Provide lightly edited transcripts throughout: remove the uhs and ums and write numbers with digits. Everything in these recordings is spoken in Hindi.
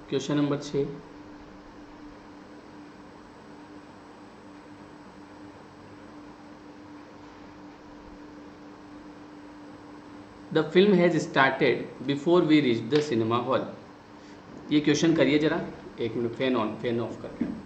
Question number 6, the film has started before we reach the cinema hall. ये क्वेश्चन करिए जरा, एक minute, fan on fan off करके।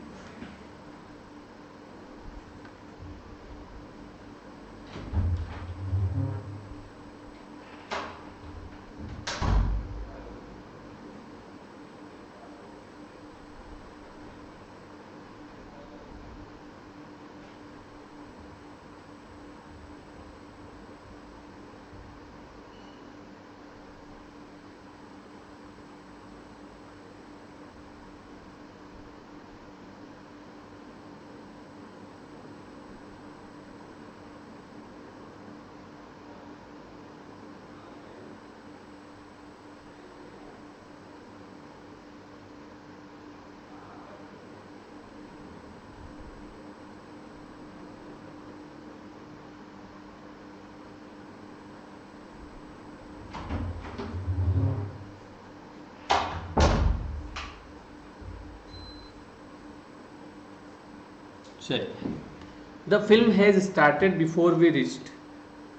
चलिए, the film has started before we reached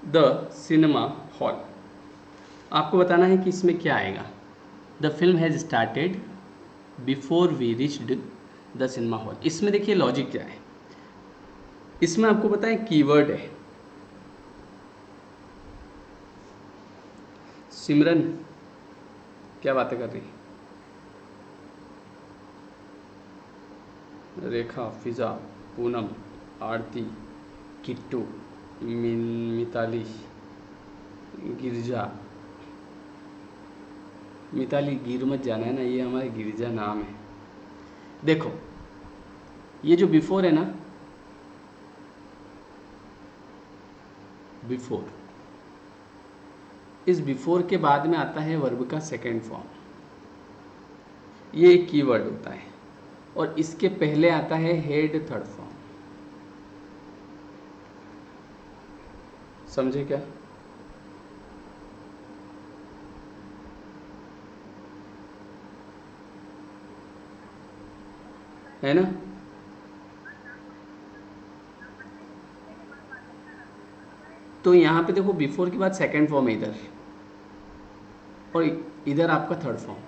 the cinema hall. आपको बताना है कि इसमें क्या आएगा। The film has started before we reached the cinema hall. इसमें देखिए लॉजिक क्या है, इसमें आपको पता है कीवर्ड है। सिमरन क्या बातें कर रही है? रेखा, फिजा, पूनम, आरती, किट्टू, मिताली, गिरजा। मिताली गिर मत जाना है ना, ये हमारे गिरजा नाम है। देखो ये जो बिफोर है ना, बिफोर, इस बिफोर के बाद में आता है वर्ब का सेकंड फॉर्म। ये एक कीवर्ड होता है, और इसके पहले आता है हेड थर्ड फॉर्म। समझे क्या? है ना? तो यहाँ पे देखो बिफोर के बाद सेकंड फॉर्म है इधर, और इधर आपका थर्ड फॉर्म।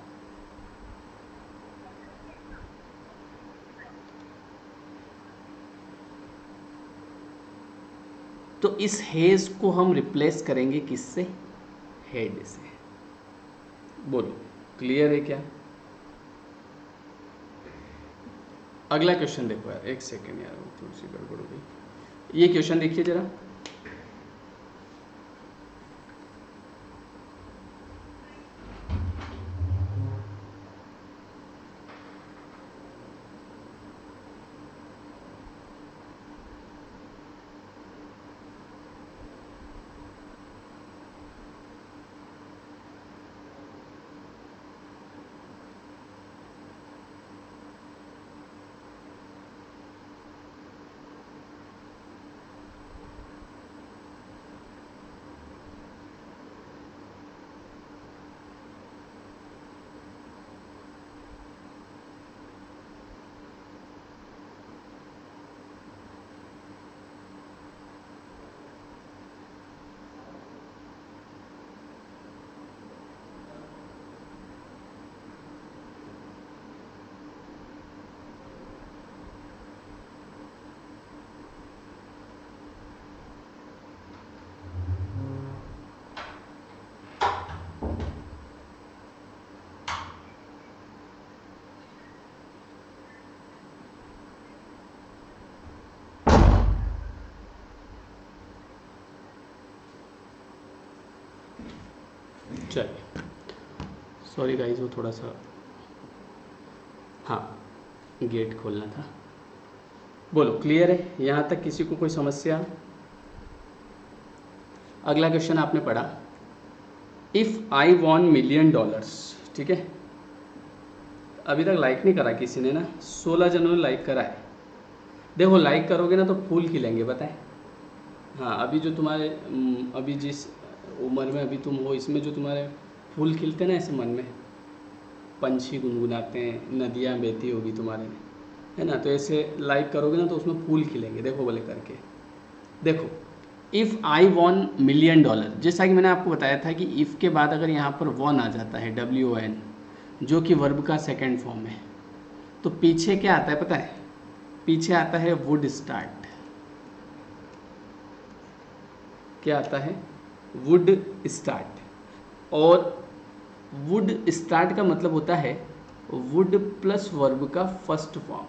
तो इस हेज को हम रिप्लेस करेंगे किससे? हेड से। बोलो क्लियर है क्या? अगला क्वेश्चन देखो यार, एक सेकेंड यार, थोड़ी सी गड़बड़ हो गई। ये क्वेश्चन देखिए जरा। चलिए, सॉरी गाइस, वो थोड़ा सा, हाँ, गेट खोलना था। बोलो क्लियर है यहाँ तक? किसी को कोई समस्या? अगला क्वेश्चन आपने पढ़ा, इफ़ आई वॉन $1,000,000, ठीक है। अभी तक लाइक नहीं करा किसी ने ना, 16 जनों ने लाइक करा है। देखो लाइक करोगे ना तो फूल खिलेंगे, बताए। हाँ, अभी जो तुम्हारे अभी जिस उम्र में अभी तुम हो, इसमें जो तुम्हारे फूल खिलते ना ऐसे मन में, पंछी गुनगुनाते हैं, नदियाँ बहती होगी तुम्हारे, है ना। तो ऐसे लाइक करोगे ना तो उसमें फूल खिलेंगे, देखो बोले करके। देखो, इफ़ आई वॉन $1,000,000, जैसा कि मैंने आपको बताया था कि इफ़ के बाद अगर यहाँ पर वॉन आ जाता है, WON, जो कि वर्ब का सेकेंड फॉर्म है, तो पीछे क्या आता है पता है? पीछे आता है वुड स्टार्ट। क्या आता है? Would start. और वुड स्टार्ट का मतलब होता है वुड प्लस वर्ब का फर्स्ट फॉर्म,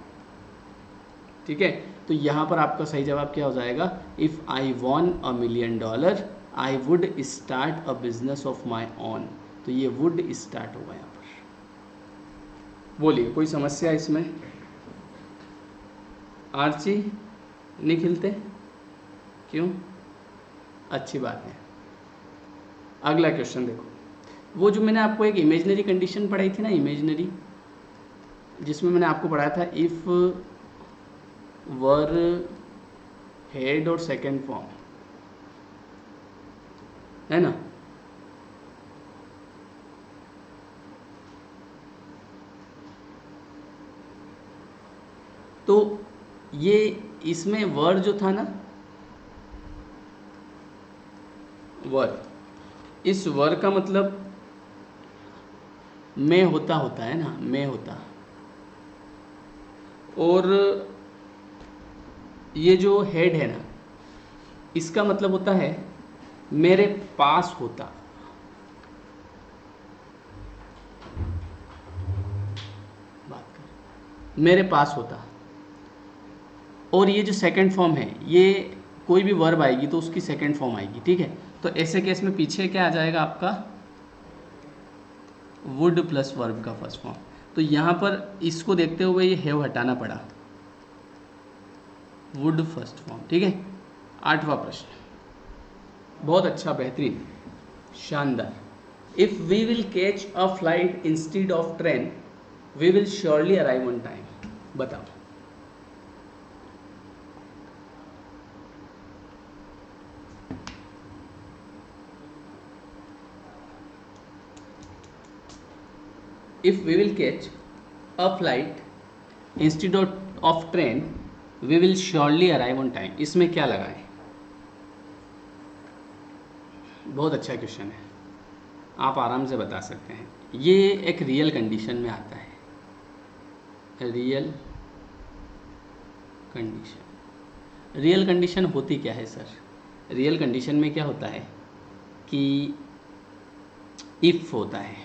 ठीक है। तो यहाँ पर आपका सही जवाब क्या हो जाएगा? If I won $1,000,000 I would start a business of my own. तो ये वुड स्टार्ट होगा यहाँ पर। बोलिए, कोई समस्या इसमें? आर्ची नहीं खिलते क्यों? अच्छी बात है। अगला क्वेश्चन देखो, वो जो मैंने आपको एक इमेजनरी कंडीशन पढ़ाई थी ना, इमेजनरी, जिसमें मैंने आपको पढ़ाया था इफ़ वर हेड और सेकेंड फॉर्म, है ना। तो ये इसमें वर जो था ना, वर, इस वर का मतलब मैं होता होता है ना, मैं होता। और ये जो हेड है ना, इसका मतलब होता है मेरे पास होता। बात कर, मेरे पास होता। और ये जो सेकंड फॉर्म है, ये कोई भी वर्ब आएगी तो उसकी सेकंड फॉर्म आएगी, ठीक है। तो ऐसे केस में पीछे क्या आ जाएगा आपका? वुड प्लस वर्ब का फर्स्ट फॉर्म। तो यहाँ पर इसको देखते हुए ये हैव हटाना पड़ा, वुड फर्स्ट फॉर्म, ठीक है। 8वां प्रश्न, बहुत अच्छा, बेहतरीन, शानदार। If we will catch a flight instead of train we will surely arrive on time. बताओ। If we will catch a flight instead of train we will surely arrive on time, इसमें क्या लगाएं? बहुत अच्छा क्वेश्चन है, आप आराम से बता सकते हैं। ये एक रियल कंडीशन में आता है। रियल कंडीशन, रियल कंडीशन होती क्या है सर? रियल कंडीशन में क्या होता है कि इफ़ होता है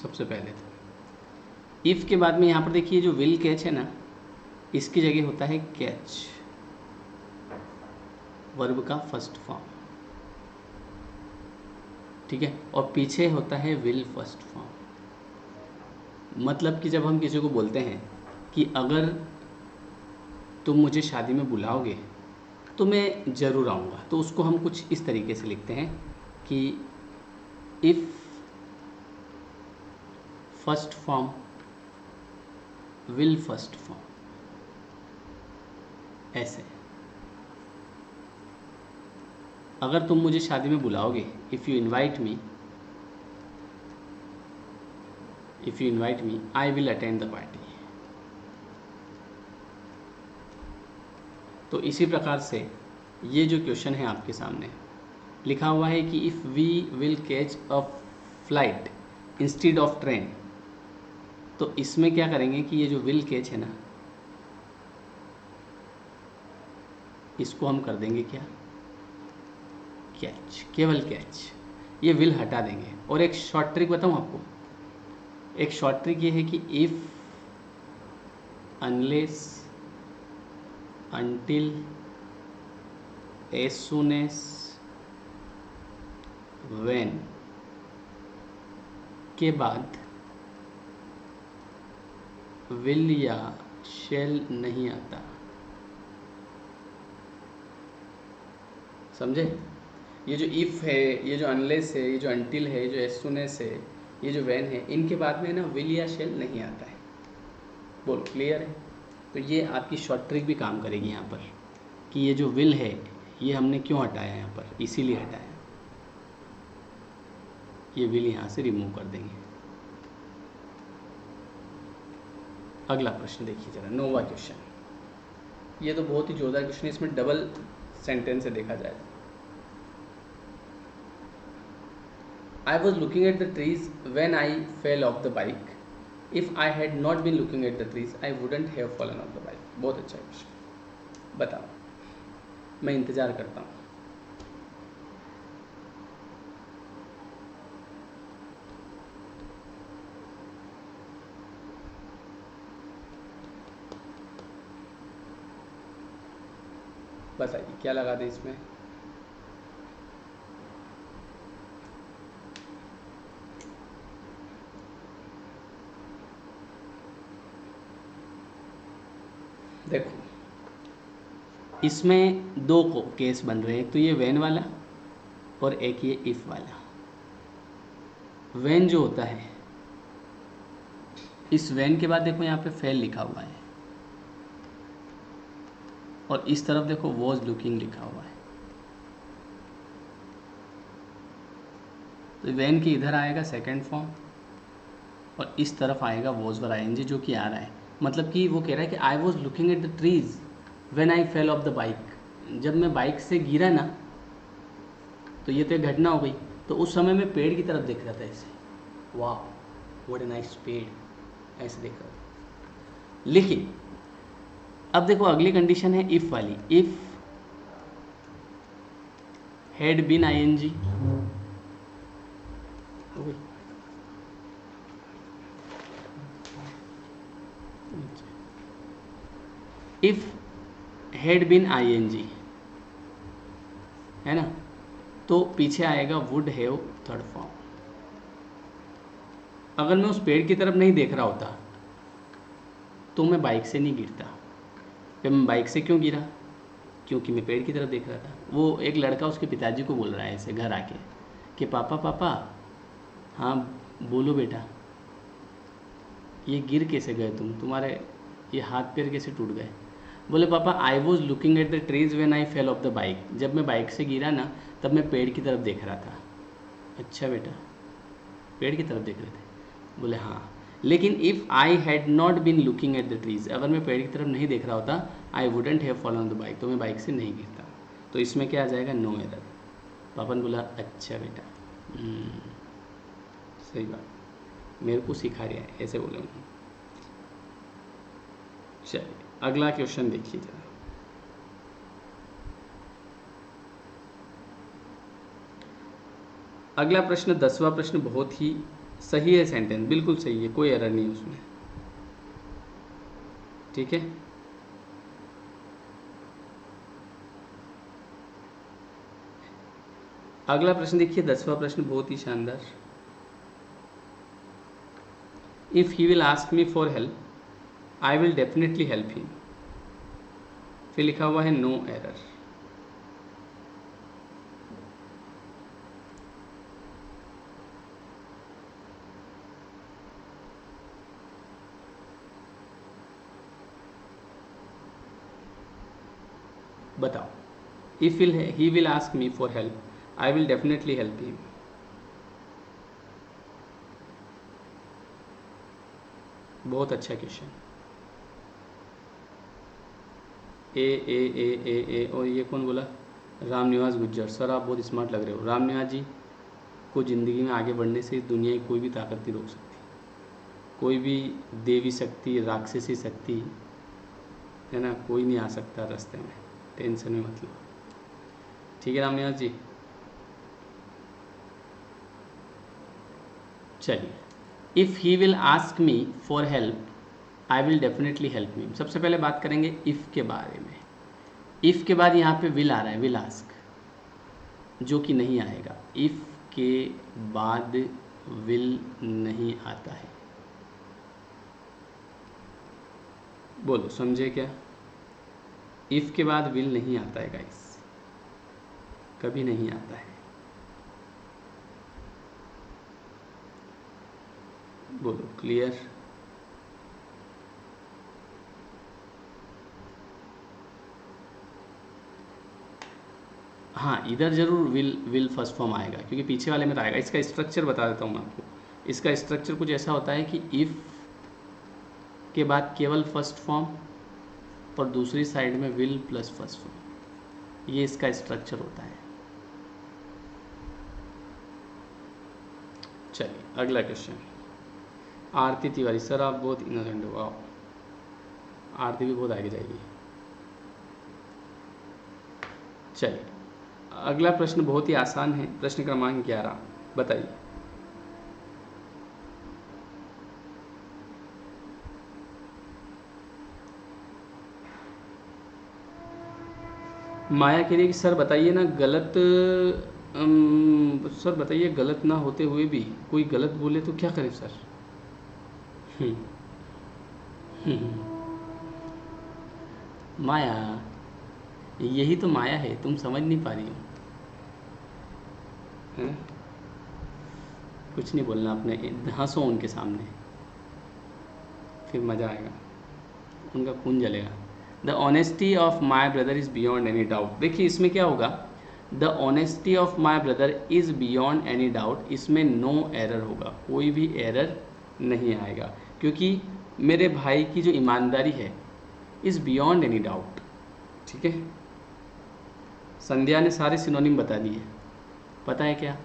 सबसे पहले। तो इफ़ के बाद में यहाँ पर देखिए जो विल कैच है ना, इसकी जगह होता है कैच, वर्ब का फर्स्ट फॉर्म, ठीक है। और पीछे होता है विल फर्स्ट फॉर्म। मतलब कि जब हम किसी को बोलते हैं कि अगर तुम मुझे शादी में बुलाओगे तो मैं ज़रूर आऊँगा, तो उसको हम कुछ इस तरीके से लिखते हैं कि if first form will first form, ऐसे। अगर तुम मुझे शादी में बुलाओगे, if you invite me I will attend the party. तो इसी प्रकार से ये जो क्वेश्चन है आपके सामने लिखा हुआ है कि if we will catch a flight instead of train, तो इसमें क्या करेंगे कि ये जो विल कैच है ना, इसको हम कर देंगे क्या? कैच, केवल कैच। ये विल हटा देंगे। और एक शॉर्ट ट्रिक बताऊँ आपको, एक शॉर्ट ट्रिक ये है कि if, unless, until, as soon as, when के बाद will या shall नहीं आता। समझे? ये जो if है, ये जो unless है, ये जो until है, ये जो as soon as है, ये जो when है, इनके बाद में ना will या shall नहीं आता है। बोल, क्लियर है? तो ये आपकी शॉर्ट ट्रिक भी काम करेगी यहाँ पर कि ये जो will है ये हमने क्यों हटाया यहाँ पर, इसीलिए हटाया। ये will यहाँ से रिमूव कर देंगे। अगला प्रश्न देखिए जरा, नोवा क्वेश्चन। ये तो बहुत ही जोरदार क्वेश्चन है, इसमें डबल सेंटेंस से देखा जाए। I was looking at the trees when I fell off the bike, if I had not been looking at the trees I wouldn't have fallen off the bike. बहुत अच्छा क्वेश्चन, बताओ, मैं इंतजार करता हूँ। बताइए क्या लगा दें इसमें। देखो इसमें दो केस बन रहे हैं, एक तो ये वैन वाला और एक ये इफ वाला। वैन जो होता है, इस वैन के बाद देखो यहाँ पे फेल लिखा हुआ है और इस तरफ देखो वॉज लुकिंग लिखा हुआ है। तो वैन के इधर आएगा सेकंड फॉर्म और इस तरफ आएगा वॉज वर आईएनजी जो कि आ रहा है। मतलब कि वो कह रहा है कि आई was looking at the trees when I fell off the bike. जब मैं बाइक से गिरा ना, तो ये तो एक घटना हो गई, तो उस समय मैं पेड़ की तरफ देख रहा था ऐसे, वाह व्हाट ए नाइस पेड़, ऐसे देख रहा था। लेकिन अब देखो अगली कंडीशन है इफ वाली, if had been ING, if had been ING है ना, तो पीछे आएगा वुड हैव थर्ड फॉर्म। अगर मैं उस पेड़ की तरफ नहीं देख रहा होता तो मैं बाइक से नहीं गिरता। फिर मैं बाइक से क्यों गिरा? क्योंकि मैं पेड़ की तरफ देख रहा था। वो एक लड़का उसके पिताजी को बोल रहा है ऐसे घर आके कि पापा पापा, हाँ बोलो बेटा, ये गिर कैसे गए तुम्हारे ये हाथ पैर कैसे टूट गए? बोले पापा आई was looking at the trees when I fell off the bike. जब मैं बाइक से गिरा ना, तब मैं पेड़ की तरफ देख रहा था। अच्छा बेटा, पेड़ की तरफ देख रहे थे? बोले हाँ। लेकिन if I had not been looking at the trees, अगर मैं पेड़ की तरफ नहीं देख रहा होता, I wouldn't have fallen on the bike, तो मैं बाइक से नहीं गिरता। तो इसमें क्या आ जाएगा? No error. पापा ने बोला अच्छा बेटा, सही बात, मेरे को सिखा रहा है, ऐसे बोले उन्होंने। चलिए अगला क्वेश्चन देखिए जरा। अगला प्रश्न 10वां प्रश्न बहुत ही सही है, सेंटेंस बिल्कुल सही है, कोई एरर नहीं है उसमें, ठीक है। अगला प्रश्न देखिए, 10वां प्रश्न बहुत ही शानदार। If he will ask me for help I will definitely help him. फिर लिखा हुआ है नो एरर। बताओ, if he will ask me for help I will definitely help him. बहुत अच्छा क्वेश्चन। ए और ये कौन बोला? राम निवास गुज्जर। सर आप बहुत स्मार्ट लग रहे हो। राम निवास जी को ज़िंदगी में आगे बढ़ने से दुनिया की कोई भी ताकत नहीं रोक सकती, कोई भी देवी शक्ति, राक्षसी शक्ति है ना, कोई नहीं आ सकता रास्ते में, टेंशन में मत लो, ठीक है राम निवास जी। चलिए, if he will ask me for help I will definitely help me. सबसे पहले बात करेंगे इफ़ के बारे में। इफ़ के बाद यहाँ पे विल आ रहा है, विल आस्क, जो कि नहीं आएगा। इफ़ के बाद विल नहीं आता है। बोलो समझे क्या? इफ़ के बाद विल नहीं आता है गाइस, कभी नहीं आता है। बोलो क्लियर? हाँ, इधर जरूर विल फर्स्ट फॉर्म आएगा क्योंकि पीछे वाले में तो आएगा। इसका स्ट्रक्चर बता देता हूँ मैं आपको। इसका स्ट्रक्चर कुछ ऐसा होता है कि इफ़ के बाद केवल फर्स्ट फॉर्म और दूसरी साइड में विल प्लस फर्स्ट फॉर्म, ये इसका स्ट्रक्चर होता है। चलिए अगला क्वेश्चन। आरती तिवारी, सर आप बहुत इनोसेंट हो। आओ, आरती भी बहुत आगे जाएगी। चलिए अगला प्रश्न बहुत ही आसान है, प्रश्न क्रमांक 11, बताइए। माया कह रही है कि सर बताइए ना, गलत सर बताइए गलत ना होते हुए भी कोई गलत बोले तो क्या करें सर? माया, यही तो माया है, तुम समझ नहीं पा रही हो। हैं? कुछ नहीं बोलना, अपने हंसो उनके सामने, फिर मज़ा आएगा, उनका खून जलेगा। The honesty of my brother is beyond any doubt. देखिए इसमें क्या होगा, the honesty of my brother is beyond any doubt, इसमें नो एरर होगा, कोई भी एरर नहीं आएगा, क्योंकि मेरे भाई की जो ईमानदारी है इज़ बियॉन्ड एनी डाउट। ठीक है, संध्या ने सारे सिनोनिम बता दिए। पता है क्या,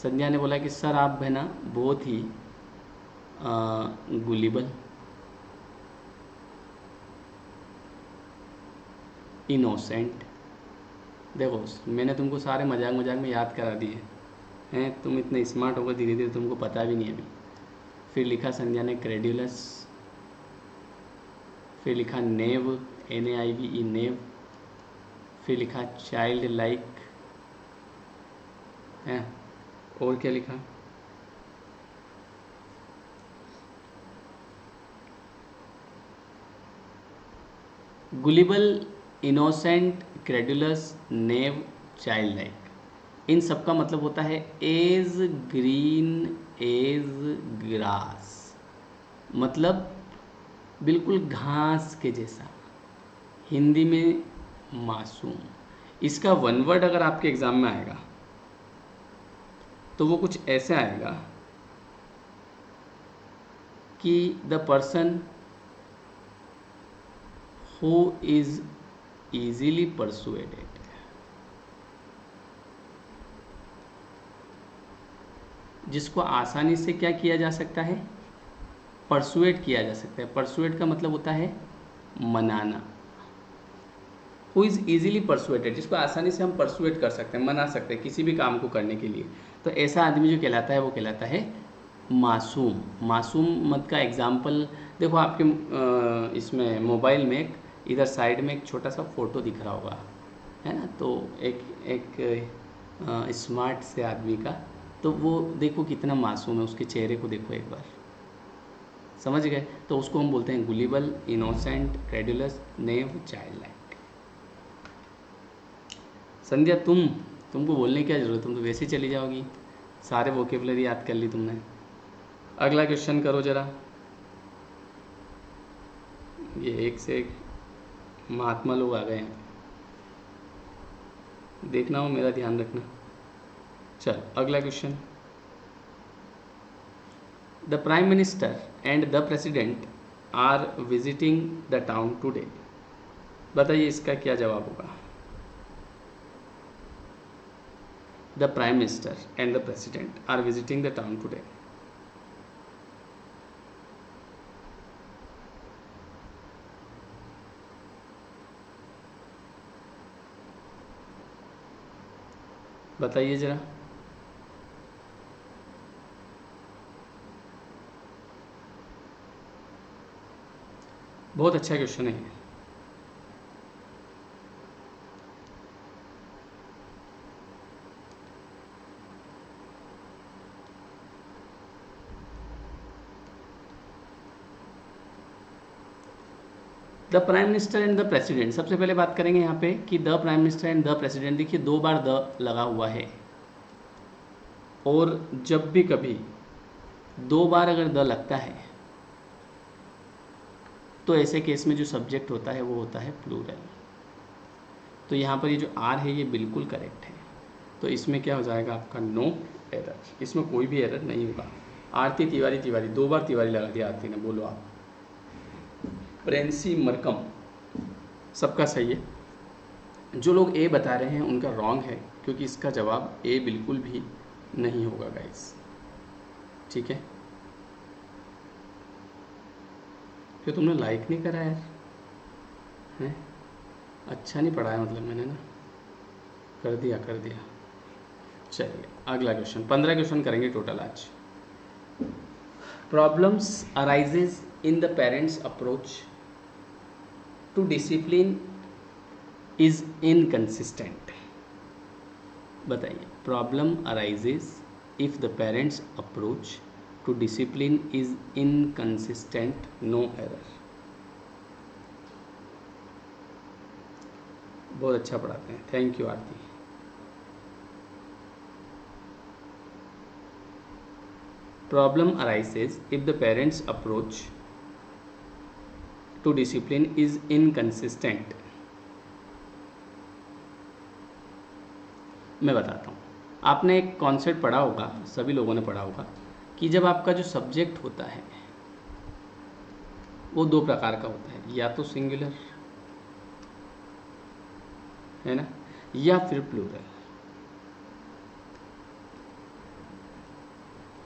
संध्या ने बोला कि सर आप है ना बहुत ही गुलिबल, इनोसेंट। देखो मैंने तुमको सारे मजाक मजाक में याद करा दिए हैं, तुम इतने स्मार्ट होगे धीरे धीरे तुमको पता भी नहीं अभी। फिर लिखा संध्या ने क्रेड्यूलस, फिर लिखा नेव, NAIVE नेव, फिर लिखा चाइल्ड लाइक है, और क्या लिखा, गुलिबल, इनोसेंट, क्रेडुलस, नेव, चाइल्ड लाइक। इन सब का मतलब होता है एज ग्रीन एज ग्रास, मतलब बिल्कुल घास के जैसा, हिंदी में मासूम। इसका वन वर्ड अगर आपके एग्जाम में आएगा तो वो कुछ ऐसे आएगा कि the person who is easily persuaded। जिसको आसानी से क्या किया जा सकता है, परसुएट किया जा सकता है। परसुएट का मतलब होता है मनाना। हु इज़ ईजिली परसुएटेड, जिसको आसानी से हम परसुएट कर सकते हैं, मना सकते हैं किसी भी काम को करने के लिए, तो ऐसा आदमी जो कहलाता है वो कहलाता है मासूम। मासूम मत का एग्जाम्पल देखो, आपके इसमें मोबाइल में एक इधर साइड में एक छोटा सा फ़ोटो दिख रहा होगा, है ना, तो एक स्मार्ट से आदमी का, तो वो देखो कितना मासूम है, उसके चेहरे को देखो एक बार, समझ गए? तो उसको हम बोलते हैं गुलिबल, इनोसेंट, क्रेडुलस, नेव, चाइल्ड लाइक। संध्या तुमको बोलने की क्या ज़रूरत, तुम तो वैसे ही चली जाओगी, सारे वोकेबलरी याद कर ली तुमने। अगला क्वेश्चन करो जरा, ये एक से एक महात्मा लोग आ गए हैं, देखना हो मेरा ध्यान रखना। चल अगला question. The prime minister and the president are visiting the town today. बताइए इसका क्या जवाब होगा। The prime minister and the president are visiting the town today. बताइए जरा। बहुत अच्छा क्वेश्चन है। The prime minister and the president, सबसे पहले बात करेंगे यहाँ पे कि the prime minister and the president. देखिए 2 बार द लगा हुआ है, और जब भी कभी 2 बार अगर द लगता है तो ऐसे केस में जो सब्जेक्ट होता है वो होता है प्लूरल। तो यहाँ पर ये जो आर है ये बिल्कुल करेक्ट है, तो इसमें क्या हो जाएगा आपका नो एरर, इसमें कोई भी एरर नहीं होगा। आरती तिवारी, 2 बार तिवारी लगा दिया आरती ने, बोलो आप। ब्रेंसी मरकम, सबका सही है। जो लोग ए बता रहे हैं उनका रॉन्ग है, क्योंकि इसका जवाब ए बिल्कुल भी नहीं होगा गाइस, ठीक है। फिर तुमने लाइक नहीं करा यार, हैं? अच्छा नहीं पढ़ाया मतलब मैंने ना, कर दिया। चलिए अगला क्वेश्चन, 15 क्वेश्चन करेंगे टोटल आज। Problems arises in the parents approach to discipline is inconsistent. बताइए, problem arises if the parents approach to discipline is inconsistent, no error. बहुत अच्छा पढ़ाते हैं, thank you Aarti. Problem arises if the parents approach to discipline is inconsistent. मैं बताता हूँ, आपने एक कॉन्सेप्ट पढ़ा होगा, सभी लोगों ने पढ़ा होगा, कि जब आपका जो सब्जेक्ट होता है वो दो प्रकार का होता है, या तो सिंगुलर है ना, या फिर प्लूरल।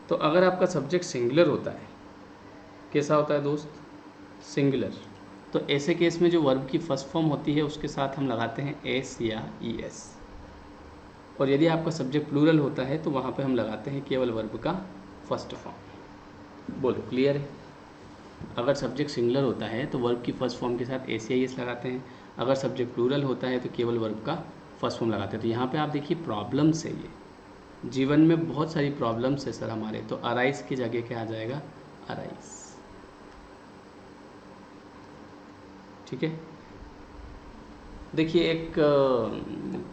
तो अगर आपका सब्जेक्ट सिंगुलर होता है, कैसा होता है दोस्त, सिंगुलर, तो ऐसे केस में जो वर्ब की फर्स्ट फॉर्म होती है उसके साथ हम लगाते हैं एस या ई एस। और यदि आपका सब्जेक्ट प्लूरल होता है तो वहाँ पे हम लगाते हैं केवल वर्ब का फर्स्ट फॉर्म। बोलो क्लियर है? अगर सब्जेक्ट सिंगुलर होता है तो वर्ब की फर्स्ट फॉर्म के साथ एस या ई एस लगाते हैं, अगर सब्जेक्ट प्लूरल होता है तो केवल वर्ब का फर्स्ट फॉर्म लगाते हैं। तो यहाँ पे आप देखिए प्रॉब्लम्स है, ये जीवन में बहुत सारी प्रॉब्लम्स है सर हमारे, तो अराइज की जगह क्या आ जाएगा, अराइज, ठीक है। देखिए एक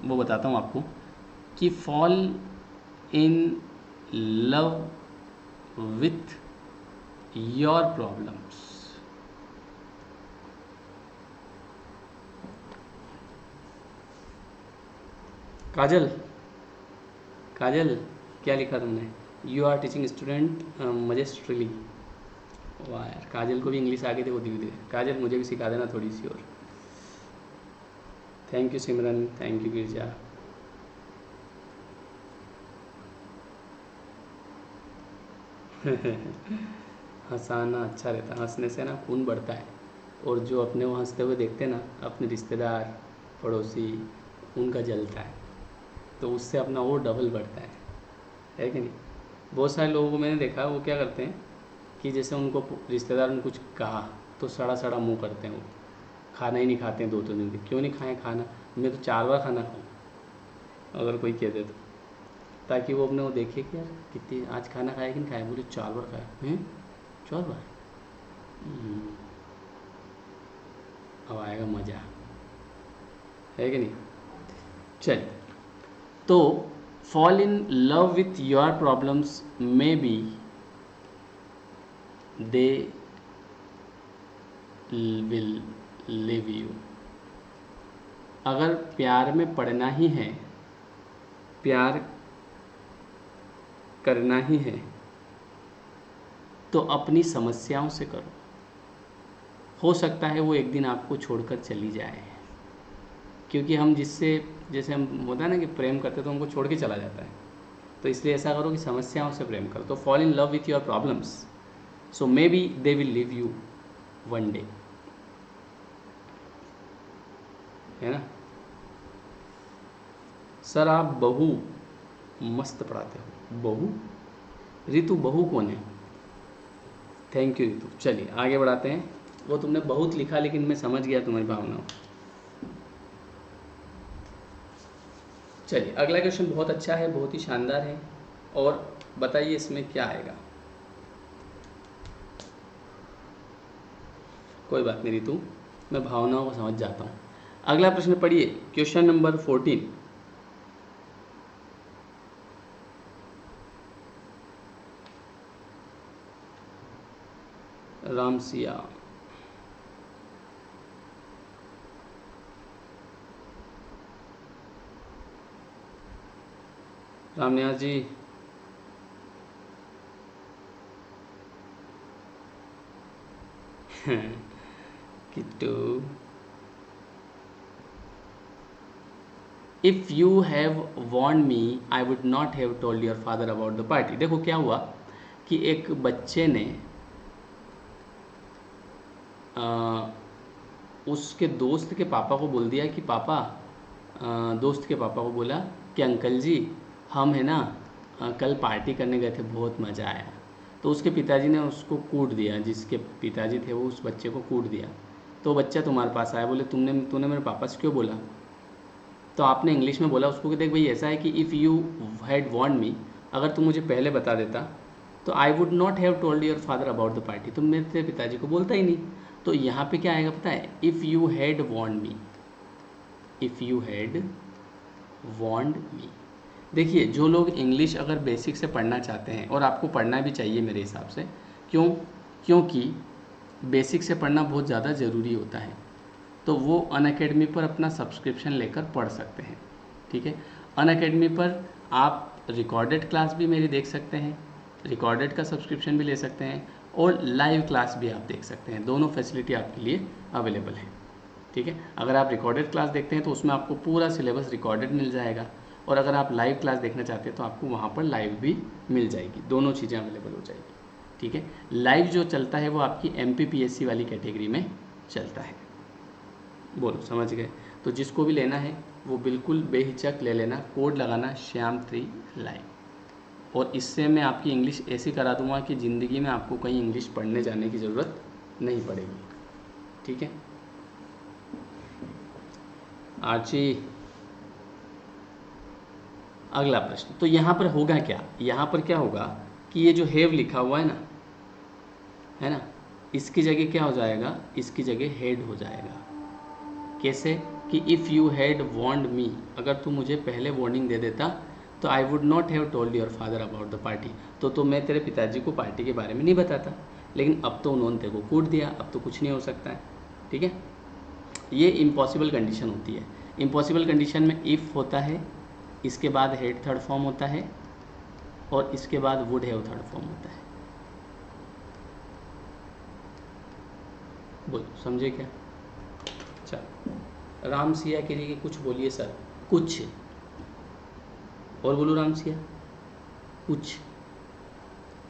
वो बताता हूँ आपको कि fall in love with your problems. Kajal, Kajal क्या लिखा तुमने, you are teaching student majestically. वाह यार, काजल को भी इंग्लिश आगे थे वो धीरे धीरे। काजल मुझे भी सिखा देना थोड़ी सी और। Thank you Simran, thank you Girija. हंसाना अच्छा रहता है, हंसने से ना खून बढ़ता है, और जो अपने वो हंसते हुए देखते हैं ना अपने रिश्तेदार पड़ोसी, उनका जलता है, तो उससे अपना और डबल बढ़ता है कि नहीं। बहुत सारे लोगों को मैंने देखा वो क्या करते हैं कि जैसे उनको रिश्तेदार ने कुछ कहा तो सड़ा सड़ा मुंह करते हैं, वो खाना ही नहीं खाते हैं 2-3 दिन। क्यों नहीं खाएं खाना, मैं तो 4 बार खाना खाऊँ अगर कोई कह दे तो, ताकि वो अपने वो देखे कि यार कितनी आज खाना खाया कि नहीं खाया, बोले 4 बार खाया हैं, 4 बार। अब आएगा मज़ा, है कि नहीं। चल, तो fall in love with your problems may be they will live you. अगर प्यार में पड़ना ही है, प्यार करना ही है, तो अपनी समस्याओं से करो। हो सकता है वो एक दिन आपको छोड़कर चली जाए, क्योंकि हम जिससे, जैसे हम होता है ना कि प्रेम करते तो हमको छोड़ के चला जाता है, तो इसलिए ऐसा करो कि समस्याओं से प्रेम करो। तो fall in love with your problems, so may be they will live you one day, है ना। सर आप बहू मस्त पढ़ाते हो, बहू, रितु बहू कौन है, थैंक यू रितु। चलिए आगे बढ़ाते हैं, वो तुमने बहुत लिखा लेकिन मैं समझ गया तुम्हारी भावनाओं। चलिए अगला क्वेश्चन बहुत अच्छा है, बहुत ही शानदार है, और बताइए इसमें क्या आएगा। कोई बात नहीं रितु, मैं भावनाओं को समझ जाता हूँ। अगला प्रश्न पढ़िए, question number 14। Ramsiya, Ramniyas ji, Kittu, if you have warn me I would not have told your father about the party. देखो क्या हुआ कि एक बच्चे ने उसके दोस्त के पापा को बोल दिया कि पापा, दोस्त के पापा को बोला कि अंकल जी हम है ना कल पार्टी करने गए थे, बहुत मज़ा आया। तो उसके पिताजी ने उसको कूट दिया, जिसके पिताजी थे वो उस बच्चे को कूट दिया। तो बच्चा तुम्हारे पास आया, बोले तूने मेरे पापा से क्यों बोला? तो आपने इंग्लिश में बोला उसको कि देख भाई ऐसा है कि इफ़ यू हैड वॉर्न मी, अगर तुम मुझे पहले बता देता तो आई would not have told your father about the party, तुम मेरे पिताजी को बोलता ही नहीं। तो यहाँ पे क्या आएगा पता है? If you had warn me, if you had warned me. देखिए जो लोग इंग्लिश अगर बेसिक से पढ़ना चाहते हैं, और आपको पढ़ना भी चाहिए मेरे हिसाब से, क्योंकि बेसिक से पढ़ना बहुत ज़्यादा ज़रूरी होता है, तो वो अनअकैडमी पर अपना सब्सक्रिप्शन लेकर पढ़ सकते हैं। ठीक है, अनअकैडमी पर आप रिकॉर्डेड क्लास भी मेरी देख सकते हैं, रिकॉर्डेड का सब्सक्रिप्शन भी ले सकते हैं, और लाइव क्लास भी आप देख सकते हैं। दोनों फैसिलिटी आपके लिए अवेलेबल है। ठीक है, अगर आप रिकॉर्डेड क्लास देखते हैं तो उसमें आपको पूरा सिलेबस रिकॉर्डेड मिल जाएगा, और अगर आप लाइव क्लास देखना चाहते हैं तो आपको वहाँ पर लाइव भी मिल जाएगी, दोनों चीज़ें अवेलेबल हो जाएगी। ठीक है, लाइव जो चलता है वो आपकी MPPSC वाली कैटेगरी में चलता है। बोलो समझ गए? तो जिसको भी लेना है वो बिल्कुल बेहिचक ले लेना, कोड लगाना श्याम3 लाइव, और इससे मैं आपकी इंग्लिश ऐसी करा दूंगा कि ज़िंदगी में आपको कहीं इंग्लिश पढ़ने जाने की ज़रूरत नहीं पड़ेगी। ठीक है आर्ची, अगला प्रश्न। तो यहाँ पर होगा क्या? यहाँ पर क्या होगा कि ये जो हैव लिखा हुआ है ना, इसकी जगह क्या हो जाएगा? इसकी जगह हैड हो जाएगा। कैसे? कि इफ़ यू हैड वॉर्नड मी, अगर तू मुझे पहले वार्निंग दे देता तो आई would not have told your father about the party, तो मैं तेरे पिताजी को पार्टी के बारे में नहीं बताता। लेकिन अब तो उन्होंने तेरे को कूट दिया, अब तो कुछ नहीं हो सकता है। ठीक है, ये इम्पॉसिबल कंडीशन होती है। इम्पॉसिबल कंडीशन में इफ़ होता है, इसके बाद हैड थर्ड फॉर्म होता है, और इसके बाद वुड हैव थर्ड फॉर्म होता है। बोलो समझे क्या? चलो राम सिया के लिए कुछ बोलिए सर, कुछ और बोलो राम सिया कुछ।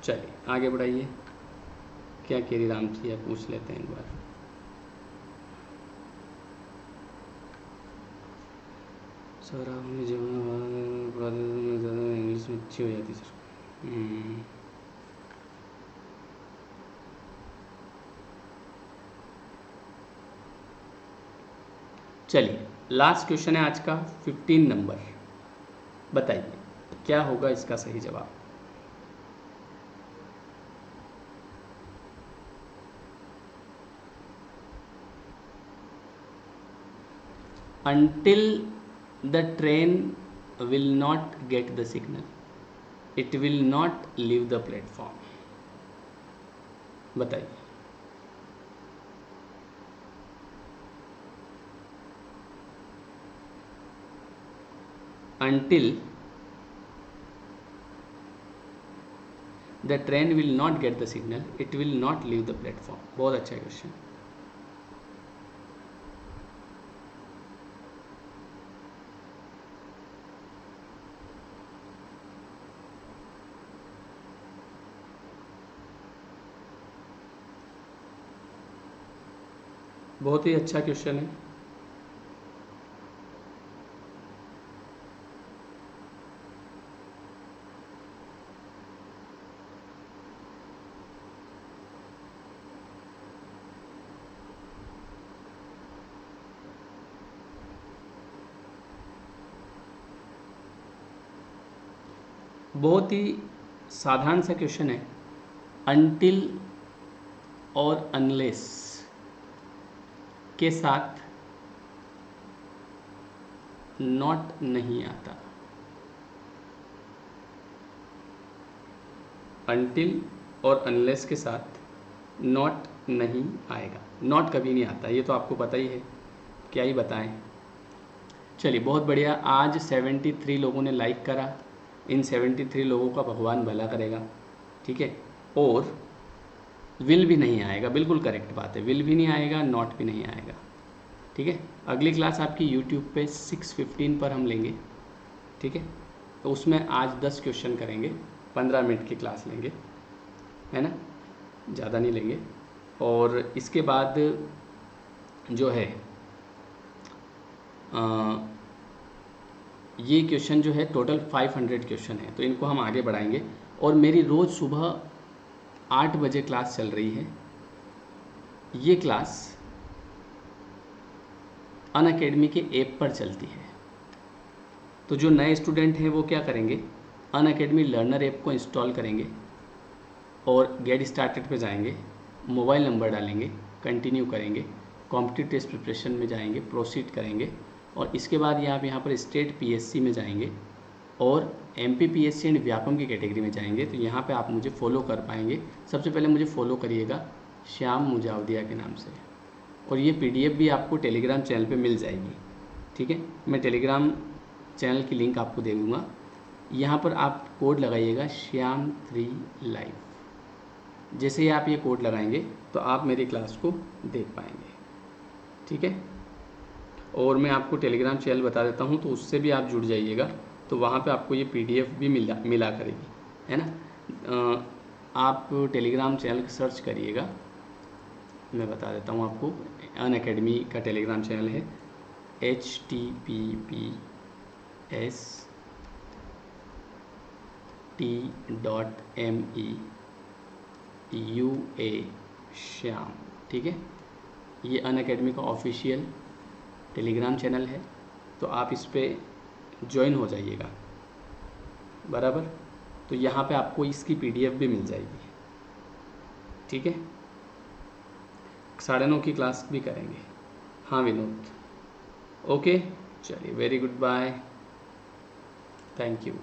चलिए आगे बढ़ाइए, क्या कह रही राम सिया पूछ लेते हैं एक बार। सर आप हमें इंग्लिश में अच्छी हो जाती सर। चलिए लास्ट क्वेश्चन है आज का 15 नंबर, बताइए क्या होगा इसका सही जवाब? Until the train will not get the signal, it will not leave the platform। बताइए। Until the train will not get the signal, it will not leave the platform। बहुत अच्छा क्वेश्चन। बहुत ही अच्छा क्वेश्चन है। बहुत ही साधारण सा क्वेश्चन है। अनटिल और अनलेस के साथ नॉट नहीं आता। अनटिल और अनलेस के साथ नॉट नहीं आएगा, नॉट कभी नहीं आता, ये तो आपको पता ही है, क्या ही बताएं। चलिए बहुत बढ़िया, आज 73 लोगों ने लाइक करा। इन 73 लोगों का भगवान भला करेगा। ठीक है, और विल भी नहीं आएगा, बिल्कुल करेक्ट बात है, विल भी नहीं आएगा, नॉट भी नहीं आएगा। ठीक है, अगली क्लास आपकी यूट्यूब पे 6:15 पर हम लेंगे। ठीक है, तो उसमें आज 10 क्वेश्चन करेंगे, 15 मिनट की क्लास लेंगे, है ना, ज़्यादा नहीं लेंगे। और इसके बाद जो है ये क्वेश्चन जो है टोटल 500 क्वेश्चन है, तो इनको हम आगे बढ़ाएंगे। और मेरी रोज़ सुबह 8 बजे क्लास चल रही है। ये क्लास अनअकैडमी के ऐप पर चलती है। तो जो नए स्टूडेंट हैं वो क्या करेंगे, अनअकैडमी लर्नर ऐप को इंस्टॉल करेंगे और गेट स्टार्टेड पे जाएंगे, मोबाइल नंबर डालेंगे, कंटिन्यू करेंगे, कॉम्पिटिटिव टेस्ट प्रिपरेशन में जाएंगे, प्रोसीड करेंगे, और इसके बाद ये आप यहाँ पर स्टेट पीएससी में जाएंगे और एमपी पीएससी एंड व्यापम की कैटेगरी में जाएंगे। तो यहाँ पे आप मुझे फॉलो कर पाएंगे। सबसे पहले मुझे फॉलो करिएगा श्याम मुजावदिया के नाम से, और ये पीडीएफ भी आपको टेलीग्राम चैनल पे मिल जाएगी। ठीक है, मैं टेलीग्राम चैनल की लिंक आपको दे दूँगा। यहाँ पर आप कोड लगाइएगा श्याम3 लाइव। जैसे ही आप ये कोड लगाएंगे तो आप मेरी क्लास को देख पाएंगे। ठीक है, और मैं आपको टेलीग्राम चैनल बता देता हूँ, तो उससे भी आप जुड़ जाइएगा, तो वहाँ पे आपको ये पीडीएफ भी मिला करेगी, है ना। आप टेलीग्राम चैनल सर्च करिएगा, मैं बता देता हूँ आपको। अनअकैडमी का टेलीग्राम चैनल है https://t.me/UA श्याम। ठीक है, ये अनअकैडमी का ऑफिशियल टेलीग्राम चैनल है, तो आप इस पर ज्वाइन हो जाइएगा, बराबर। तो यहाँ पे आपको इसकी पीडीएफ भी मिल जाएगी। ठीक है, 9:30 की क्लास भी करेंगे। हाँ विनोद, ओके, चलिए, very good, bye, thank you.